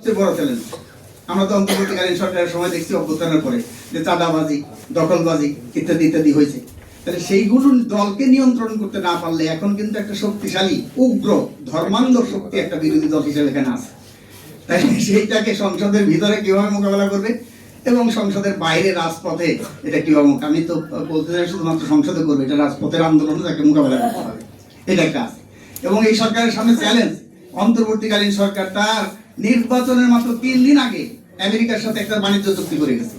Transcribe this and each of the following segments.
সবচেয়ে বড় চ্যালেঞ্জ। আমরা তো অন্তর্বর্তীকালীন সরকারের সময় দেখছি অভ্যুত্থানের পরে যে চাঁদাবাজি, দখলবাজি ইত্যাদি ইত্যাদি হয়েছে। তাহলে সেইগুলো দলকে নিয়ন্ত্রণ করতে না পারলে এখন কিন্তু একটা শক্তিশালী উগ্র ধর্মান্ধ শক্তি একটা বিরোধী দল হিসেবে এখানে আছে। তাই সেইটাকে সংসদের ভিতরে কিভাবে মোকাবেলা করবে এবং সংসদের বাইরে রাজপথে এটা কিভাবে, আমি তো বলতে চাই শুধুমাত্র সংসদে করবে, এটা রাজপথের আন্দোলনে তাকে মোকাবেলা করতে হবে, এটা একটা আছে। এবং এই সরকারের সামনে চ্যালেঞ্জ, অন্তর্বর্তীকালীন সরকার তার নির্বাচনের মাত্র 3 দিন আগে আমেরিকার সাথে একটা বাণিজ্য চুক্তি করে গেছে।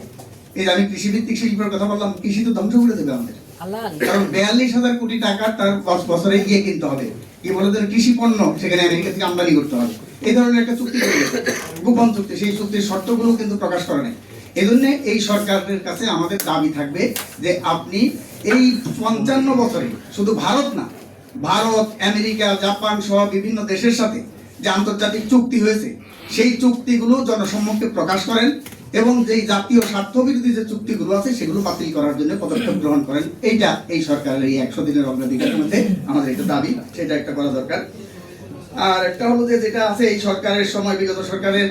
এই যে আমি কৃষিভিত্তিক শিল্পের কথা বললাম, কৃষি তো ধ্বংস করে দেবে আমাদের, কারণ 42,000 কোটি টাকা তার 10 বছরে গিয়ে কিনতে হবে, কি বলে কৃষি পণ্য সেখানে আমেরিকা থেকে আমদানি করতে হবে। এই ধরনের একটা চুক্তি করে গেছে, গোপন চুক্তি। সেই চুক্তির শর্তগুলো কিন্তু প্রকাশ করে নাই। এই জন্য এই সরকারের কাছে আমাদের দাবি থাকবে যে আপনি এই 55 বছরে শুধু ভারত না, ভারত, আমেরিকা, জাপান সহ বিভিন্ন দেশের সাথে যে আন্তর্জাতিক চুক্তি হয়েছে সেই চুক্তিগুলো জনসম্মুখে প্রকাশ করেন এবং যেই জাতীয় স্বার্থ বিরোধী যে চুক্তিগুলো আছে সেগুলো বাতিল করার জন্য পদক্ষেপ গ্রহণ করেন। এইটা এই সরকারের এই 100 দিনের অগ্রাধিকারের মধ্যে আমাদের একটা দাবি, সেটা একটা করা দরকার। আর একটা হলো যে যেটা আছে এই সরকারের সময়, বিগত সরকারের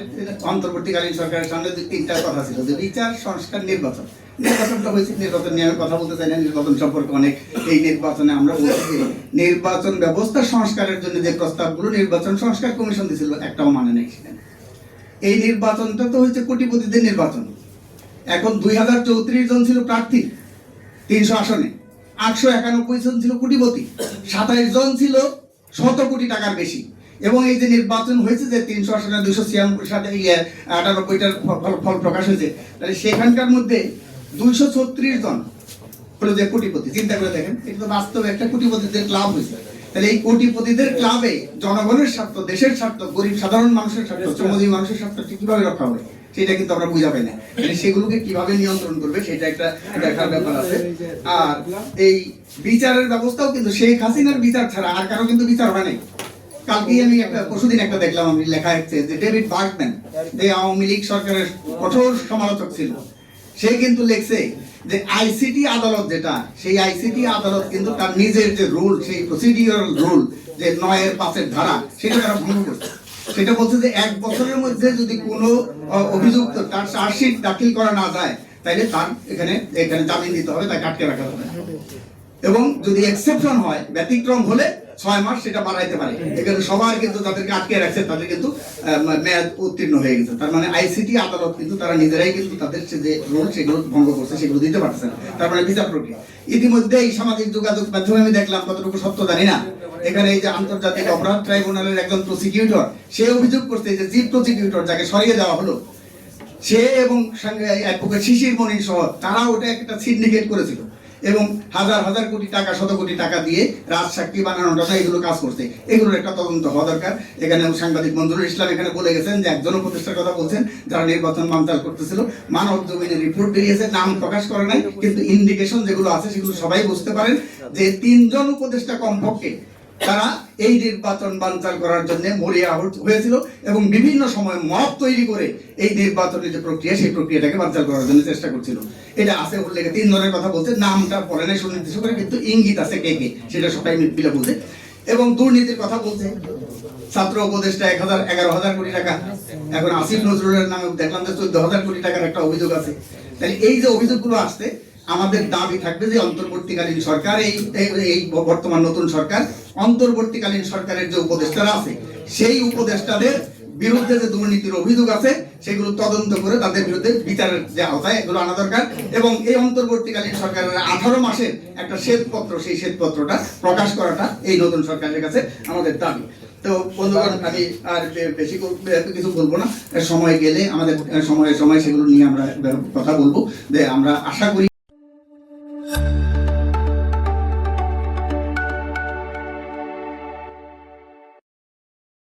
অন্তর্বর্তীকালীন সরকারের সামনে 3টা কথা ছিল, যে বিচার, সংস্কার, নির্বাচন। নির্বাচনটা হয়েছে, নির্বাচন নিয়ে আমি কথা বলতে চাই না, নির্বাচন সম্পর্কে অনেক। এই নির্বাচনে আমরা বলছি যে নির্বাচন ব্যবস্থা সংস্কারের জন্য যে প্রস্তাবগুলো নির্বাচন সংস্কার কমিশন দিয়েছিল একটাও মানে নেই সেখানে। এই নির্বাচনটা তো হচ্ছে কোটিপতিদের নির্বাচন। এখন 2034 জন ছিল প্রার্থী 300 আসনে, 891 জন ছিল কোটিপতি, 27 জন ছিল 100 কোটি টাকার বেশি। এবং এই যে নির্বাচন হয়েছে যে 300 আসনে 296 সাথে 98টার ফল প্রকাশ হয়েছে, তাহলে সেখানকার মধ্যে 236 জন হলো যে কোটিপতি। চিন্তা করে দেখেন, এটা তো বাস্তবে একটা কোটিপতিদের ক্লাব হয়েছে। তাহলে এই কোটিপতিদের ক্লাবে জনগণের স্বার্থ, দেশের স্বার্থ, গরিব সাধারণ মানুষের স্বার্থ, শ্রমজীবী মানুষের স্বার্থ কিভাবে রক্ষা হবে সেটা কিন্তু আমরা বুঝা পাই না। সেগুলোকে কিভাবে নিয়ন্ত্রণ করবে সেটা একটা দেখার ব্যাপার আছে। আর এই বিচারের ব্যবস্থাও কিন্তু শেখ হাসিনার বিচার ছাড়া আর কারো কিন্তু বিচার হয় নাই। কালকেই আমি পরশুদিন একটা দেখলাম, আমি লেখা আছে যে ডেভিড বার্গম্যান, যে আওয়ামী লীগ সরকারের কঠোর সমালোচক ছিল, সে কিন্তু লিখছে যে আইসিটি আদালত যেটা, সেই আইসিটি আদালত কিন্তু তার নিজের যে রুল, সেই প্রসিডিউরাল রুল যে 9-5 ধারা, সেটা তারা ভঙ্গ করছে। সেটা বলছে যে 1 বছরের মধ্যে যদি কোনো অভিযুক্ত তার চার্জশিট দাখিল করা না যায় তাহলে তার এখানে জামিন দিতে হবে, তাকে আটকে রাখা হবে। এবং যদি এক্সেপশন হয়, ব্যতিক্রম হলে 6 মাস সেটা বাড়াইতে পারে। এখানে সবার কিন্তু যাদেরকে আটকে রাখছে তাদের কিন্তু মেয়াদ উত্তীর্ণ হয়ে গেছে। তার মানে আইসিটি আদালত কিন্তু তারা নিজেরাই কিন্তু তাদের যে রুল সেগুলো ভঙ্গ করছে, সেগুলো দিতে পারছে না। তার মানে বিচার প্রক্রিয়া ইতিমধ্যে এই সামাজিক যোগাযোগ মাধ্যমে আমি দেখলাম, কতটুকু সত্য জানি না, এখানে এই যে আন্তর্জাতিক অপরাধ ট্রাইব্যুনালের একজন প্রসিকিউটর, সে অভিযোগ করছে যে চিফ প্রসিকিউটর যাকে সরিয়ে দেওয়া হলো, সে এবং অ্যাডভোকেট শিশির মনির সহ তারা ওটা একটা সিন্ডিকেট করেছিল এবং হাজার হাজার কোটি টাকা, 100 কোটি টাকা দিয়ে রাজসাক্ষী বানানোটা এগুলো কাজ করছে। এগুলোর একটা তদন্ত হওয়া দরকার। এখানে সাংবাদিক মঞ্জুরুল ইসলাম এখানে বলে গেছেন যে একজন উপদেষ্টার কথা বলছেন যারা নির্বাচন বানচাল করতেছিল। মানব জমিনের রিপোর্ট বেরিয়েছে, নাম প্রকাশ করে নাই, কিন্তু ইন্ডিকেশন যেগুলো আছে সেগুলো সবাই বুঝতে পারেন যে 3 জন উপদেষ্টা কমপক্ষে তারা এই নির্বাচন বানচাল করার জন্য মরিয়া হয়েছিল এবং বিভিন্ন সময় মব তৈরি করে এই নির্বাচনের যে প্রক্রিয়া, সেই প্রক্রিয়াটাকে বানচাল করার জন্য চেষ্টা করছিল। এটা আছে উল্লেখ, 3 জনের কথা বলছে, নামটা পড়ে নাই সুনির্দিষ্ট করে, কিন্তু ইঙ্গিত আছে কে কে, সেটা সবাই মিলে বুঝে। এবং দুর্নীতির কথা বলছে, ছাত্র উপদেষ্টা 11,000 কোটি টাকা, এখন আসিফ নজরুলের নামে দেখলাম যে 14,000 কোটি টাকার একটা অভিযোগ আছে। তাহলে এই যে অভিযোগগুলো আসছে, আমাদের দাবি থাকবে যে অন্তর্বর্তীকালীন সরকার, এই বর্তমান নতুন সরকার, অন্তর্বর্তীকালীন সরকারের যে উপদেষ্টারা আছে সেই উপদেষ্টাদের বিরুদ্ধে যে দুর্নীতির অভিযোগ আছে সেগুলো তদন্ত করে তাদের বিরুদ্ধে বিচারের যে আওতায় এগুলো আনা দরকার। এবং এই অন্তর্বর্তীকালীন সরকারের 18 মাসের একটা শ্বেতপত্র, সেই শ্বেতপত্রটা প্রকাশ করাটা এই নতুন সরকারের কাছে আমাদের দাবি। তো বন্ধুগণ, আমি আর বেশি কিছু বলবো না, সময় গেলে আমাদের সময়ে সেগুলো নিয়ে আমরা কথা বলবো। যে আমরা আশা করি